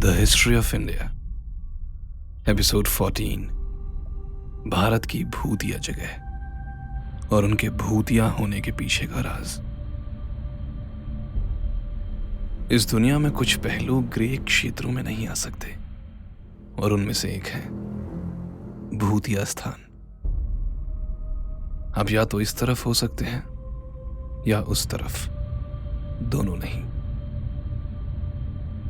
The history of India, episode 14। Bharat की भूतिया जगह और उनके भूतिया होने के पीछे का राज। इस दुनिया में कुछ पहलू ग्रे क्षेत्रों में नहीं आ सकते और उनमें से एक है भूतिया स्थान। आप या तो इस तरफ हो सकते हैं या उस तरफ, दोनों नहीं।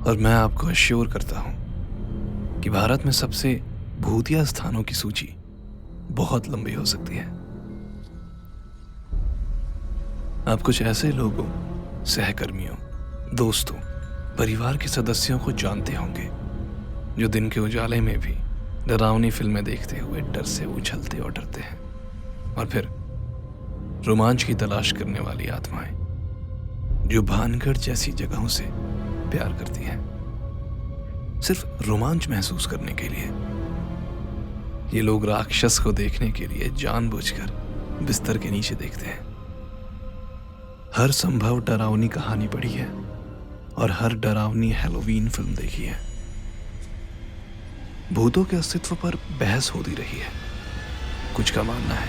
और मैं आपको अश्योर करता हूं कि भारत में सबसे भूतिया स्थानों की सूची बहुत लंबी हो सकती है। आप कुछ ऐसे लोगों, सहकर्मियों, दोस्तों, परिवार के सदस्यों को जानते होंगे जो दिन के उजाले में भी डरावनी फिल्में देखते हुए डर से उछलते और डरते हैं, और फिर रोमांच की तलाश करने वाली आत्माएं जो भानगढ़ जैसी जगहों से प्यार करती हैं, सिर्फ रोमांच महसूस करने के लिए। ये लोग राक्षस को देखने के लिए जानबूझकर बिस्तर के नीचे देखते हैं। हर संभव डरावनी कहानी पढ़ी है और हर डरावनी हैलोवीन फिल्म देखी है। भूतों के अस्तित्व पर बहस होती रही है। कुछ का मानना है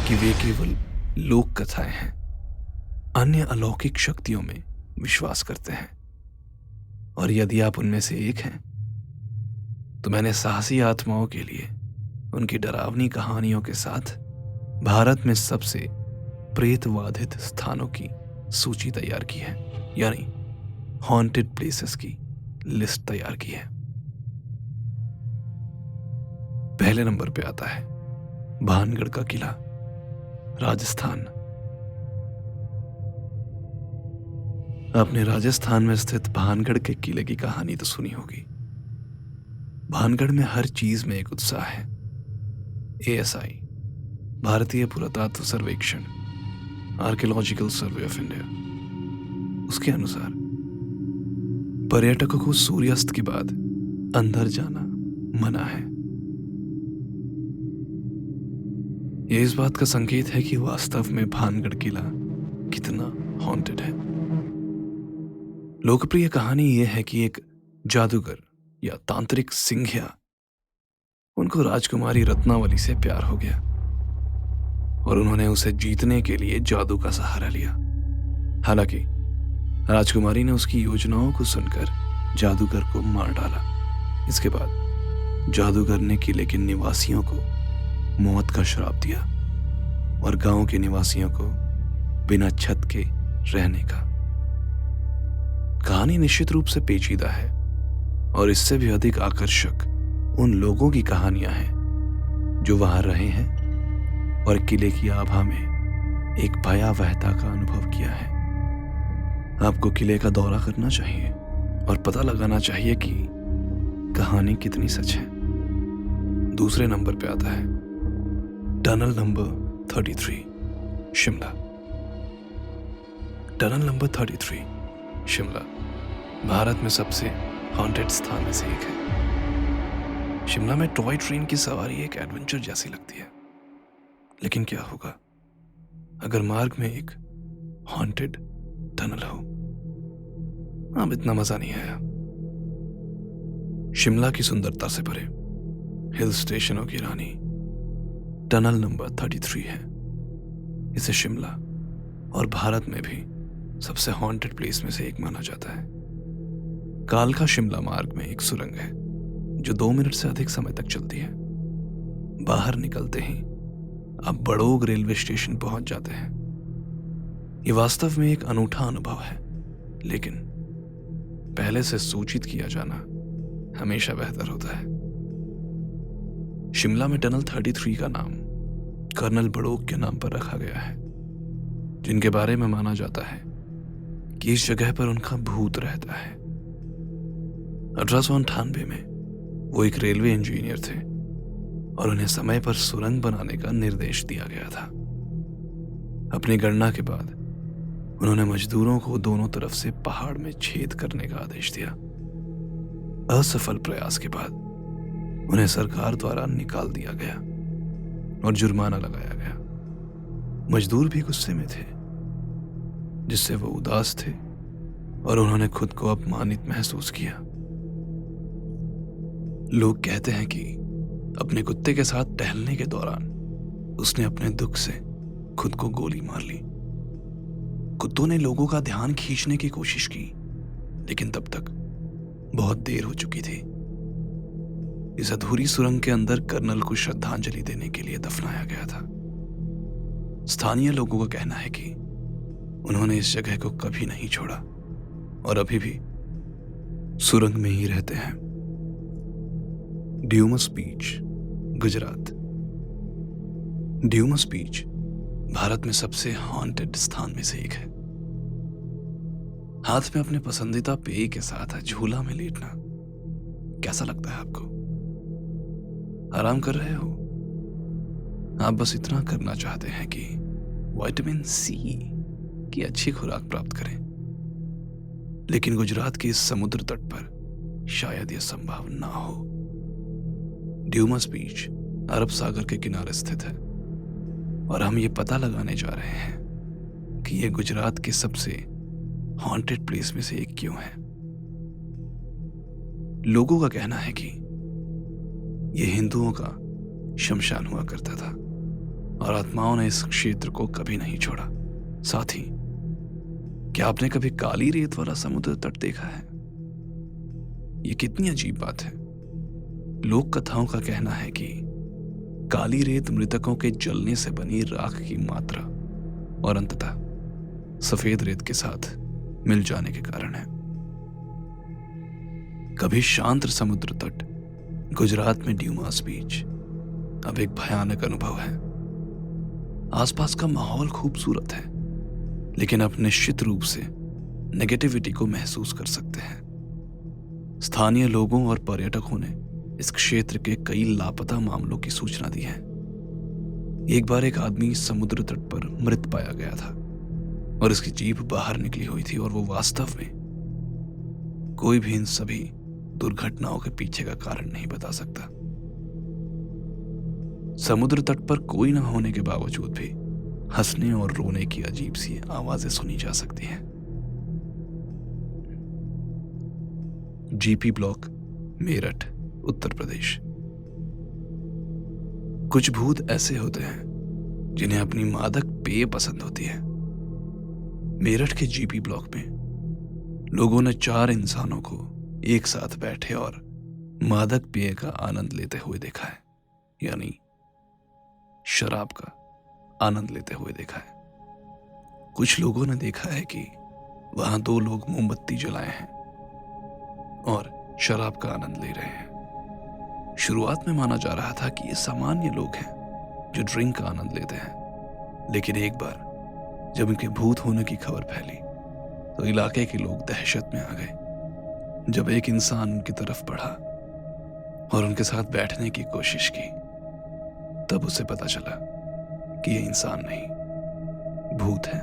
कि वे केवल लोक कथाएं हैं, अन्य अलौकिक शक्तियों में विश्वास करते हैं। और यदि आप उनमें से एक हैं, तो मैंने साहसी आत्माओं के लिए उनकी डरावनी कहानियों के साथ भारत में सबसे प्रेतवाधित स्थानों की सूची तैयार की है, यानी हॉन्टेड प्लेसेस की लिस्ट तैयार की है। पहले नंबर पे आता है भानगढ़ का किला, राजस्थान। आपने राजस्थान में स्थित भानगढ़ के किले की कहानी तो सुनी होगी। भानगढ़ में हर चीज में एक उत्साह है। ASI, भारतीय पुरातत्व सर्वेक्षण, आर्कियोलॉजिकल सर्वे ऑफ इंडिया, उसके अनुसार पर्यटकों को सूर्यास्त के बाद अंदर जाना मना है। यह इस बात का संकेत है कि वास्तव में भानगढ़ किला कितना हॉन्टेड है। लोकप्रिय कहानी यह है कि एक जादूगर या तांत्रिक सिंघिया, उनको राजकुमारी रत्नावली से प्यार हो गया और उन्होंने उसे जीतने के लिए जादू का सहारा लिया। हालांकि राजकुमारी ने उसकी योजनाओं को सुनकर जादूगर को मार डाला। इसके बाद जादूगर ने किले के निवासियों को मौत का श्राप दिया और गांव के निवासियों को बिना छत के रहने का। कहानी निश्चित रूप से पेचीदा है और इससे भी अधिक आकर्षक उन लोगों की कहानियां हैं जो वहां रहे हैं और किले की आभा में एक भयावहता का अनुभव किया है। आपको किले का दौरा करना चाहिए और पता लगाना चाहिए कि कहानी कितनी सच है। दूसरे नंबर पे आता है tunnel number 33, Shimla. Tunnel number 33, Shimla, Bharat में सबसे हॉन्टेड स्थान में से एक है। शिमला में टॉय ट्रेन की सवारी एक एडवेंचर जैसी लगती है, लेकिन क्या होगा अगर मार्ग में एक हॉन्टेड टनल हो? अब इतना मजा नहीं आया। शिमला की सुंदरता से भरे हिल स्टेशनों की रानी टनल नंबर 33 है। इसे शिमला और भारत में भी सबसे हॉन्टेड प्लेस में से एक माना जाता है। कालका शिमला मार्ग में एक सुरंग है जो 2 मिनट से अधिक समय तक चलती है। बाहर निकलते ही आप बड़ोग रेलवे स्टेशन पहुंच जाते हैं। ये वास्तव में एक अनूठा अनुभव है, लेकिन पहले से सूचित किया जाना हमेशा बेहतर होता है। शिमला में टनल 33 का नाम कर्नल बड़ोग के नाम पर रखा गया है, जिनके बारे में माना जाता है कि इस जगह पर उनका भूत रहता है। 1898 में वो एक रेलवे इंजीनियर थे और उन्हें समय पर सुरंग बनाने का निर्देश दिया गया था। अपनी गणना के बाद उन्होंने मजदूरों को दोनों तरफ से पहाड़ में छेद करने का आदेश दिया। असफल प्रयास के बाद उन्हें सरकार द्वारा निकाल दिया गया और जुर्माना लगाया गया। मजदूर भी गुस्से में थे, जिससे वो उदास थे और उन्होंने खुद को अपमानित महसूस किया। लोग कहते हैं कि अपने कुत्ते के साथ टहलने के दौरान उसने अपने दुख से खुद को गोली मार ली। कुत्तों ने लोगों का ध्यान खींचने की कोशिश की, लेकिन तब तक बहुत देर हो चुकी थी। इस अधूरी सुरंग के अंदर कर्नल को श्रद्धांजलि देने के लिए दफनाया गया था। स्थानीय लोगों का कहना है कि उन्होंने इस जगह को कभी नहीं छोड़ा और अभी भी सुरंग में ही रहते हैं। ड्यूमस बीच, गुजरात। ड्यूमस बीच भारत में सबसे हॉन्टेड स्थान में से एक है। हाथ में अपने पसंदीदा पेय के साथ झूला में लेटना कैसा लगता है आपको? आराम कर रहे हो? आप बस इतना करना चाहते हैं कि विटामिन सी की अच्छी खुराक प्राप्त करें, लेकिन गुजरात के इस समुद्र तट पर शायद यह संभव ना हो। ड्यूमस बीच अरब सागर के किनारे स्थित है और हम ये पता लगाने जा रहे हैं कि यह गुजरात के सबसे हॉन्टेड प्लेस में से एक क्यों है। लोगों का कहना है कि यह हिंदुओं का शमशान हुआ करता था और आत्माओं ने इस क्षेत्र को कभी नहीं छोड़ा। साथ ही, क्या आपने कभी काली रेत वाला समुद्र तट देखा है? यह कितनी अजीब बात है। लोक कथाओं का कहना है कि काली रेत मृतकों के जलने से बनी राख की मात्रा और अंततः सफेद रेत के साथ मिल जाने के कारण है। कभी शांत समुद्र तट, गुजरात में ड्यूमस बीच अब एक भयानक अनुभव है। आसपास का माहौल खूबसूरत है, लेकिन आप निश्चित रूप से नेगेटिविटी को महसूस कर सकते हैं। स्थानीय लोगों और पर्यटकों ने इस क्षेत्र के कई लापता मामलों की सूचना दी है। एक बार एक आदमी समुद्र तट पर मृत पाया गया था और इसकी जीभ बाहर निकली हुई थी और वो वास्तव में कोई भी इन सभी दुर्घटनाओं के पीछे का कारण नहीं बता सकता। समुद्र तट पर कोई न होने के बावजूद भी हंसने और रोने की अजीब सी आवाजें सुनी जा सकती हैं। GP block, Meerut, Uttar Pradesh. कुछ भूत ऐसे होते हैं जिन्हें अपनी मादक पेय पसंद होती है। मेरठ के जीपी ब्लॉक में लोगों ने 4 इंसानों को एक साथ बैठे और मादक पेय का आनंद लेते हुए देखा है, यानी शराब का आनंद लेते हुए देखा है। कुछ लोगों ने देखा है कि वहां 2 लोग मोमबत्ती जलाए हैं और शराब का आनंद ले रहे हैं। शुरुआत में माना जा रहा था कि ये सामान्य लोग हैं जो ड्रिंक का आनंद लेते हैं, लेकिन एक बार जब इनके भूत होने की खबर फैली तो इलाके के लोग दहशत में आ गए। जब एक इंसान उनकी तरफ बढ़ा और उनके साथ बैठने की कोशिश की, तब उसे पता चला कि यह इंसान नहीं, भूत है।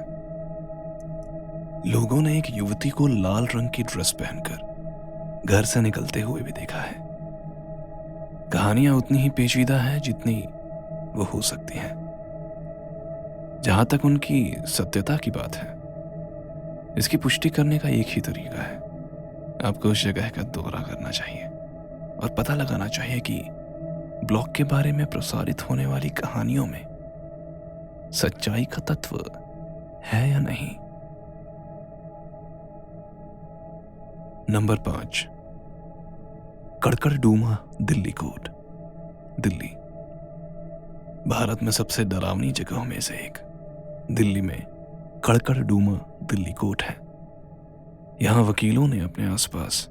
लोगों ने एक युवती को लाल रंग की ड्रेस पहनकर घर से निकलते हुए भी देखा है। कहानियां उतनी ही पेचीदा है जितनी वो हो सकती हैं। जहां तक उनकी सत्यता की बात है, इसकी पुष्टि करने का एक ही तरीका है। आपको उस जगह का दौरा करना चाहिए और पता लगाना चाहिए कि ब्लॉक के बारे में प्रसारित होने वाली कहानियों में सच्चाई का तत्व है या नहीं। Number 5, Karkardooma Delhi court, Delhi. भारत में सबसे डरावनी जगहों में से एक दिल्ली में कड़कड़डूमा दिल्ली कोर्ट है। यहां वकीलों ने अपने आसपास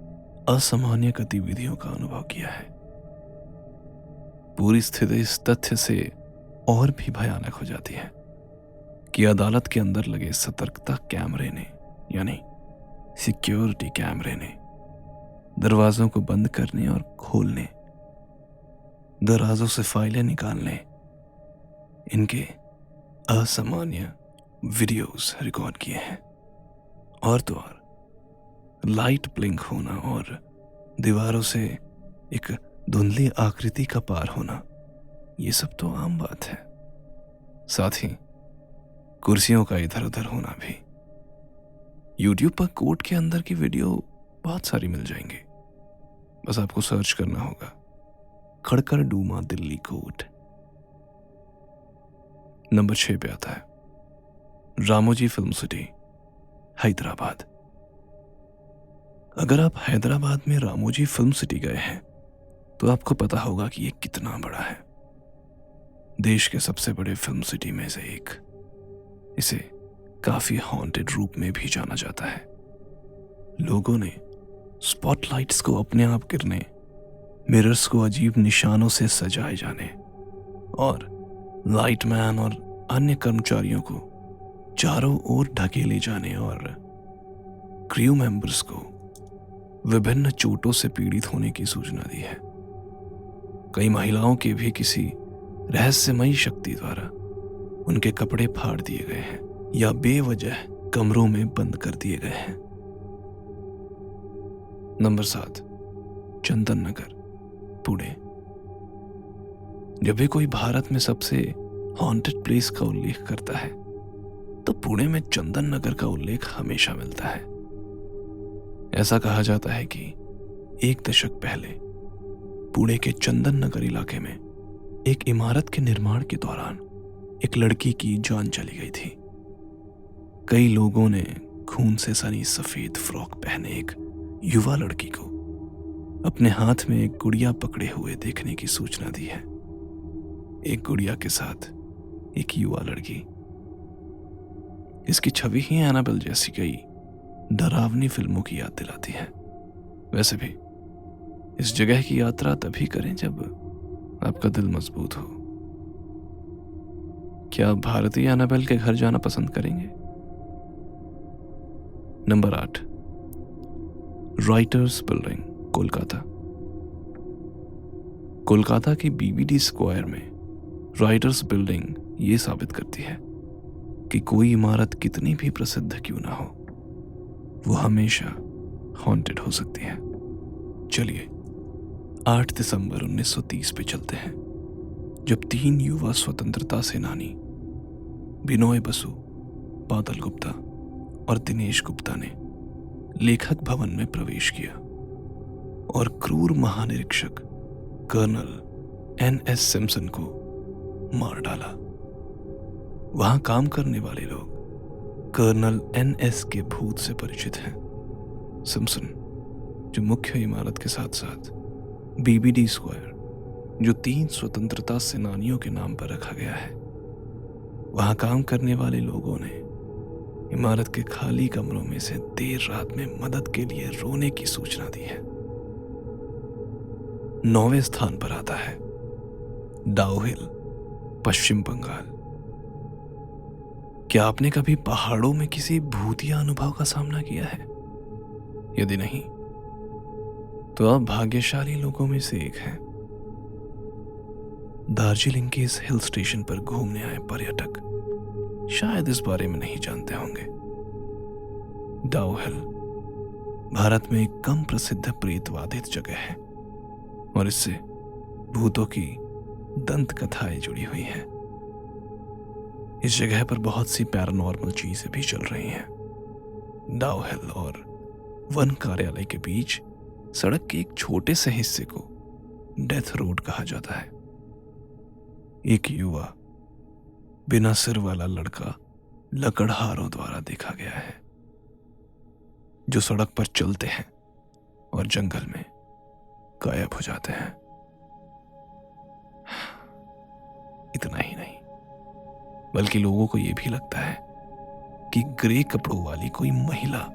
असामान्य गतिविधियों का अनुभव किया है। पूरी स्थिति इस तथ्य से और भी भयानक हो जाती है कि अदालत के अंदर लगे सतर्कता कैमरे ने, यानी सिक्योरिटी कैमरे ने, दरवाजों को बंद करने और खोलने, दराजों से फाइलें निकालने, इनके असामान्य वीडियोस रिकॉर्ड किए हैं। और तो और लाइट ब्लिंक होना और दीवारों से एक धुंधली आकृति का पार होना, ये सब तो आम बात है। साथ ही कुर्सियों का इधर उधर होना भी। YouTube पर कोर्ट के अंदर की वीडियो बहुत सारी मिल जाएंगी, बस आपको सर्च करना होगा। खड़कर डूमा दिल्ली कोट। नंबर 6 पे आता है रामोजी फिल्म सिटी, हैदराबाद। अगर आप हैदराबाद में रामोजी फिल्म सिटी गए हैं तो आपको पता होगा कि ये कितना बड़ा है। देश के सबसे बड़े फिल्म सिटी में से एक। इसे काफी हॉन्टेड रूप में भी जाना जाता है। लोगों ने स्पॉटलाइट्स को अपने आप गिरने, मिरर्स को अजीब निशानों से सजाए जाने और लाइटमैन और अन्य कर्मचारियों को चारों ओर ढकेले जाने और क्रू मेंबर्स को विभिन्न चोटों से पीड़ित होने की सूचना दी है। कई महिलाओं के भी किसी रहस्यमयी शक्ति द्वारा उनके कपड़े फाड़ दिए गए हैं या बेवजह कमरों में बंद कर दिए गए हैं। नंबर 7, चंदन नगर, पुणे। जब भी कोई भारत में सबसे हॉन्टेड प्लेस का उल्लेख करता है तो पुणे में चंदन नगर का उल्लेख हमेशा मिलता है। ऐसा कहा जाता है कि 1 दशक पहले पुणे के चंदन नगर इलाके में एक इमारत के निर्माण के दौरान एक लड़की की जान चली गई थी। कई लोगों ने खून से सनी सफेद फ्रॉक पहने एक युवा लड़की को अपने हाथ में एक गुड़िया पकड़े हुए देखने की सूचना दी है। एक गुड़िया के साथ एक युवा लड़की। इसकी छवि ही एनाबेल जैसी कई डरावनी फिल्मों की याद दिलाती है। वैसे भी इस जगह की यात्रा तभी करें जब आपका दिल मजबूत हो। क्या आप भारतीय एनाबेल के घर जाना पसंद करेंगे? Number 8, writers building, Kolkata. Kolkata की बीबीडी स्क्वायर में राइटर्स बिल्डिंग ये साबित करती है कि कोई इमारत कितनी भी प्रसिद्ध क्यों ना हो, वो हमेशा हॉन्टेड हो सकती है। चलिए 8 दिसंबर 1930 पे चलते हैं, जब 3 युवा स्वतंत्रता सेनानी बिनोय बसु, बादल गुप्ता और दिनेश गुप्ता ने लेखक भवन में प्रवेश किया और क्रूर महानिरीक्षक कर्नल NS सिम्पसन को मार डाला। वहां काम करने वाले लोग कर्नल NS के भूत से परिचित हैं। सिम्पसन, जो मुख्य इमारत के साथ साथ बीबीडी स्क्वायर, जो 3 स्वतंत्रता सेनानियों के नाम पर रखा गया है, वहां काम करने वाले लोगों ने इमारत के खाली कमरों में से देर रात में मदद के लिए रोने की सूचना दी है। 9वें स्थान पर आता है डाउ हिल, पश्चिम बंगाल। क्या आपने कभी पहाड़ों में किसी भूतिया अनुभव का सामना किया है? यदि नहीं तो आप भाग्यशाली लोगों में से एक हैं। दार्जिलिंग के इस हिल स्टेशन पर घूमने आए पर्यटक शायद इस बारे में नहीं जानते होंगे। डाउ हिल भारत में एक कम प्रसिद्ध प्रेतवादित जगह है और इससे भूतों की दंत कथाएं जुड़ी हुई हैं। इस जगह पर बहुत सी पैरानॉर्मल चीजें भी चल रही हैं। डाउ हिल और वन कार्यालय के बीच सड़क के एक छोटे से हिस्से को डेथ रोड कहा जाता है। एक युवा बिना सिर वाला लड़का लकड़हारों द्वारा देखा गया है, जो सड़क पर चलते हैं और जंगल में गायब हो जाते हैं। इतना ही नहीं, बल्कि लोगों को यह भी लगता है कि ग्रे कपड़ों वाली कोई महिला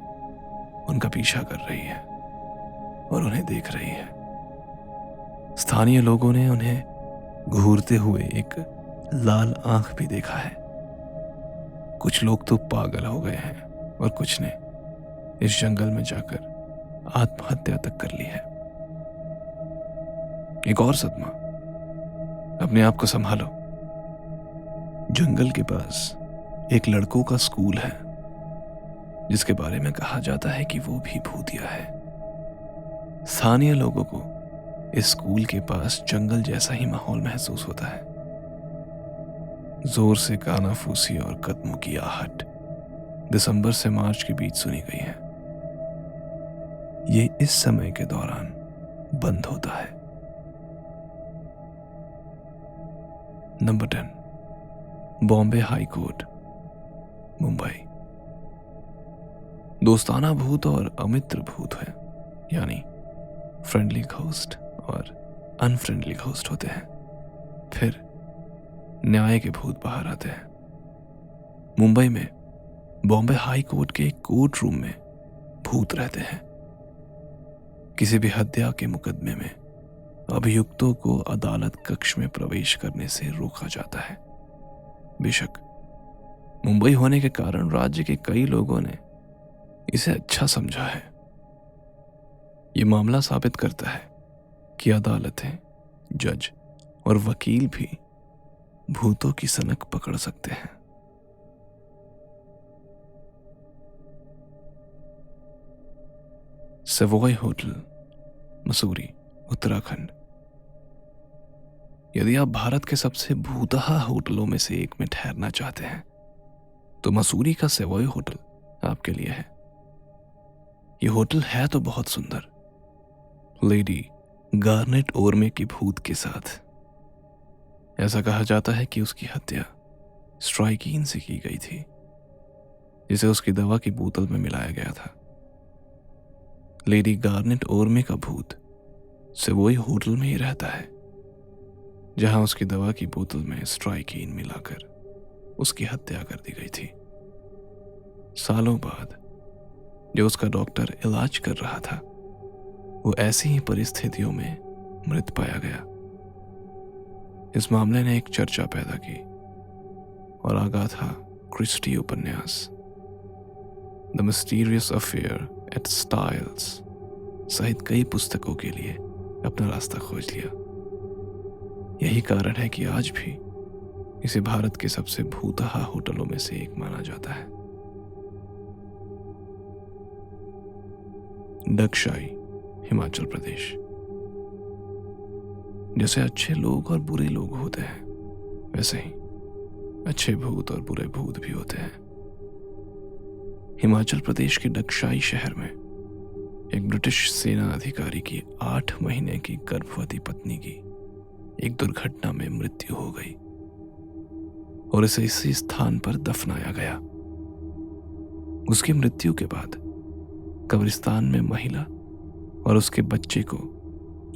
उनका पीछा कर रही है और उन्हें देख रही है। स्थानीय लोगों ने उन्हें घूरते हुए एक लाल आंख भी देखा है। कुछ लोग तो पागल हो गए हैं और कुछ ने इस जंगल में जाकर आत्महत्या तक कर ली है। एक और सदमा, अपने आप को संभालो। जंगल के पास एक लड़कों का स्कूल है जिसके बारे में कहा जाता है कि वो भी भूतिया है। स्थानीय लोगों को इस स्कूल के पास जंगल जैसा ही माहौल महसूस होता है। जोर से कानाफूसी और कदमों की आहट दिसंबर से मार्च के बीच सुनी गई है। ये इस समय के दौरान बंद होता है। Number 10, Bombay high court, Mumbai. दोस्ताना भूत और अमित्र भूत है, यानी फ्रेंडली घोस्ट और अनफ्रेंडली घोस्ट होते हैं। फिर न्याय के भूत बाहर आते हैं। मुंबई में बॉम्बे हाई कोर्ट के एक कोर्ट रूम में भूत रहते हैं। किसी भी हत्या के मुकदमे में अभियुक्तों को अदालत कक्ष में प्रवेश करने से रोका जाता है। बेशक मुंबई होने के कारण राज्य के कई लोगों ने इसे अच्छा समझा है। ये मामला साबित करता है कि अदालतें, जज और वकील भी भूतों की सनक पकड़ सकते हैं। Savoy hotel, Mussoorie, Uttarakhand. यदि आप भारत के सबसे भूतहा होटलों में से एक में ठहरना चाहते हैं तो मसूरी का सेवॉय होटल आपके लिए है। यह होटल है तो बहुत सुंदर, लेडी गार्नेट ओरमे की भूत के साथ। ऐसा कहा जाता है कि उसकी हत्या स्ट्राइकीन से की गई थी, जिसे उसकी दवा की बोतल में मिलाया गया था। लेडी गार्नेट ओरमे का भूत सेवॉय होटल में ही रहता है, जहां उसकी दवा की बोतल में स्ट्राइकीन मिलाकर उसकी हत्या कर दी गई थी। सालों बाद जो उसका डॉक्टर इलाज कर रहा था, वो ऐसी ही परिस्थितियों में मृत पाया गया। इस मामले ने एक चर्चा पैदा की और आगाथा क्रिस्टी उपन्यास the mysterious affair at Styles सहित कई पुस्तकों के लिए अपना रास्ता खोज लिया। यही कारण है कि आज भी इसे भारत के सबसे भूतहा होटलों में से एक माना जाता है। डगशाई, हिमाचल प्रदेश। जैसे अच्छे लोग और बुरे लोग होते हैं, वैसे ही अच्छे भूत और बुरे भूत भी होते हैं। हिमाचल प्रदेश के डगशाई शहर में एक ब्रिटिश सेना अधिकारी की 8 महीने की गर्भवती पत्नी की एक दुर्घटना में मृत्यु हो गई और इसे इसी स्थान पर दफनाया गया। उसकी मृत्यु के बाद कब्रिस्तान में महिला और उसके बच्चे को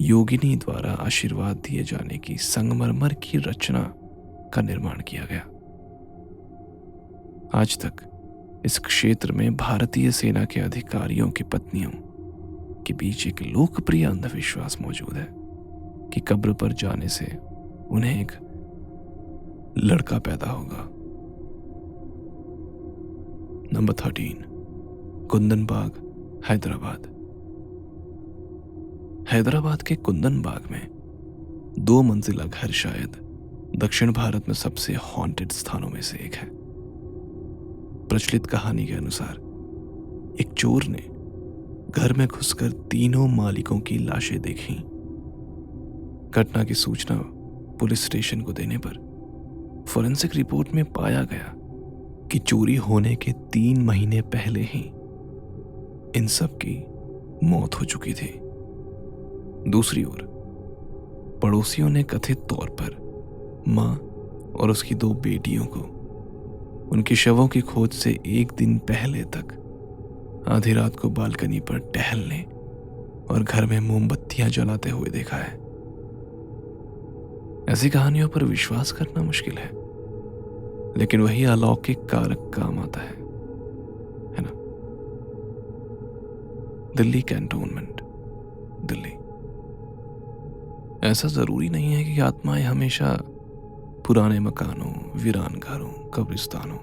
योगिनी द्वारा आशीर्वाद दिए जाने की संगमरमर की रचना का निर्माण किया गया। आज तक इस क्षेत्र में भारतीय सेना के अधिकारियों की पत्नियों के बीच एक लोकप्रिय अंधविश्वास मौजूद है कि कब्र पर जाने से उन्हें एक लड़का पैदा होगा। नंबर 13, कुंदन बाग, हैदराबाद। हैदराबाद के कुंदन बाग में 2 मंजिला घर शायद दक्षिण भारत में सबसे हॉन्टेड स्थानों में से एक है। प्रचलित कहानी के अनुसार एक चोर ने घर में घुसकर 3 मालिकों की लाशें देखी। घटना की सूचना पुलिस स्टेशन को देने पर फोरेंसिक रिपोर्ट में पाया गया कि चोरी होने के 3 महीने पहले ही इन सब की मौत हो चुकी थी। दूसरी ओर पड़ोसियों ने कथित तौर पर मां और उसकी 2 बेटियों को उनकी शवों की खोज से 1 दिन पहले तक आधी रात को बालकनी पर टहलने और घर में मोमबत्तियां जलाते हुए देखा है। ऐसी कहानियों पर विश्वास करना मुश्किल है, लेकिन वही अलौकिक कारक काम आता है ना? दिल्ली कैंटोनमेंट, दिल्ली। ऐसा जरूरी नहीं है कि आत्माएं हमेशा पुराने मकानों, वीरान घरों, कब्रिस्तानों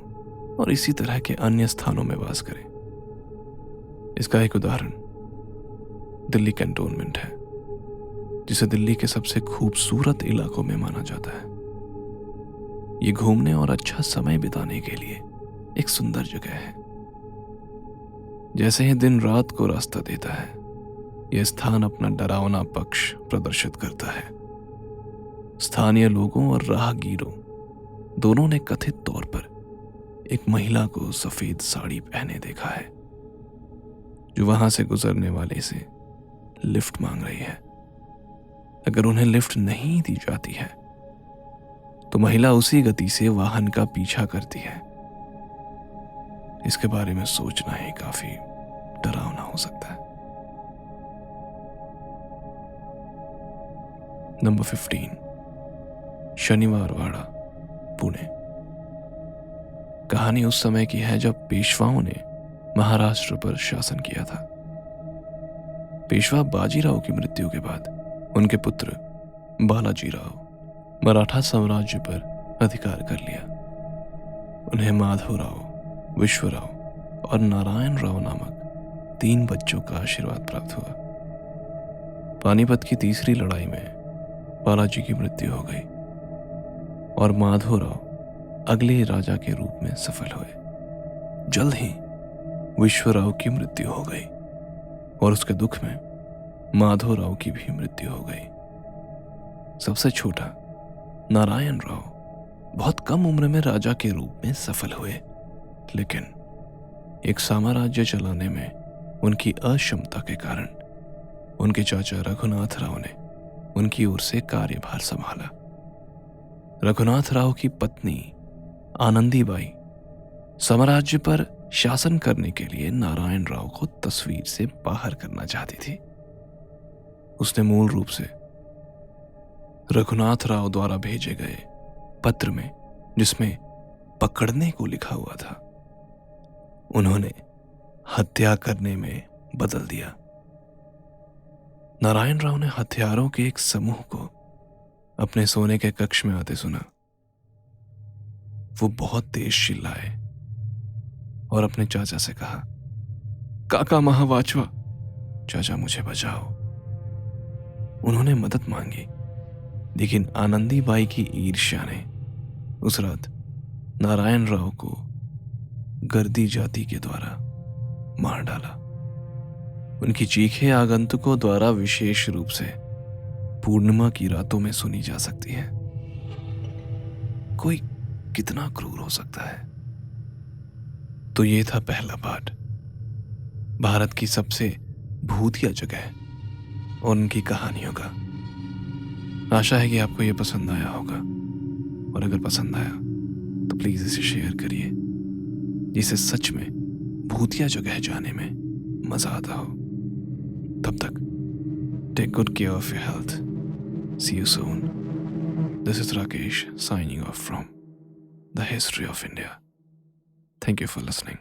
और इसी तरह के अन्य स्थानों में वास करें। इसका एक उदाहरण दिल्ली कैंटोनमेंट है, जिसे दिल्ली के सबसे खूबसूरत इलाकों में माना जाता है। ये घूमने और अच्छा समय बिताने के लिए एक सुंदर जगह है। जैसे ही दिन रात को रास्ता देता है, यह स्थान अपना डरावना पक्ष प्रदर्शित करता है। स्थानीय लोगों और राहगीरों दोनों ने कथित तौर पर एक महिला को सफेद साड़ी पहने देखा है, जो वहां से गुजरने वाले से लिफ्ट मांग रही है। अगर उन्हें लिफ्ट नहीं दी जाती है तो महिला उसी गति से वाहन का पीछा करती है। इसके बारे में सोचना ही काफी डरावना हो सकता है। नंबर 15, शनिवार वाड़ा, पुणे। कहानी उस समय की है जब पेशवाओं ने महाराष्ट्र पर शासन किया था। पेशवा बाजीराव की मृत्यु के बाद उनके पुत्र बालाजीराव मराठा साम्राज्य पर अधिकार कर लिया। उन्हें माधवराव, विश्वराव और नारायण राव नामक 3 बच्चों का आशीर्वाद प्राप्त हुआ। पानीपत की तीसरी लड़ाई में बालाजी की मृत्यु हो गई और माधवराव अगले राजा के रूप में सफल हुए। जल्द ही विश्वराव की मृत्यु हो गई और उसके दुख में माधवराव की भी मृत्यु हो गई। सबसे छोटा नारायण राव बहुत कम उम्र में राजा के रूप में सफल हुए, लेकिन एक साम्राज्य चलाने में उनकी अक्षमता के कारण उनके चाचा रघुनाथ राव ने उनकी ओर से कार्यभार संभाला। रघुनाथ राव की पत्नी आनंदीबाई साम्राज्य पर शासन करने के लिए नारायण राव को तस्वीर से बाहर करना चाहती थी। उसने मूल रूप से रघुनाथ राव द्वारा भेजे गए पत्र में, जिसमें पकड़ने को लिखा हुआ था, उन्होंने हत्या करने में बदल दिया। नारायण राव ने हथियारों के एक समूह को अपने सोने के कक्ष में आते सुना। वो बहुत तेज चिल्लाए और अपने चाचा से कहा, काका महावाचवा, चाचा मुझे बचाओ। उन्होंने मदद मांगी, लेकिन आनंदीबाई की ईर्ष्या ने उस रात नारायण राव को गर्दी जाति के द्वारा मार डाला। उनकी चीखें आगंतुकों द्वारा विशेष रूप से पूर्णिमा की रातों में सुनी जा सकती है। कोई कितना क्रूर हो सकता है। तो ये था पहला पार्ट, भारत की सबसे भूतिया जगह और उनकी कहानियों का। आशा है कि आपको ये पसंद आया होगा, और अगर पसंद आया तो प्लीज इसे शेयर करिए, जिसे सच में भूतिया जगह जाने में मजा आता हो। तब तक take good care of your health. See you soon. This is Rakesh signing off from the history of India. Thank you for listening.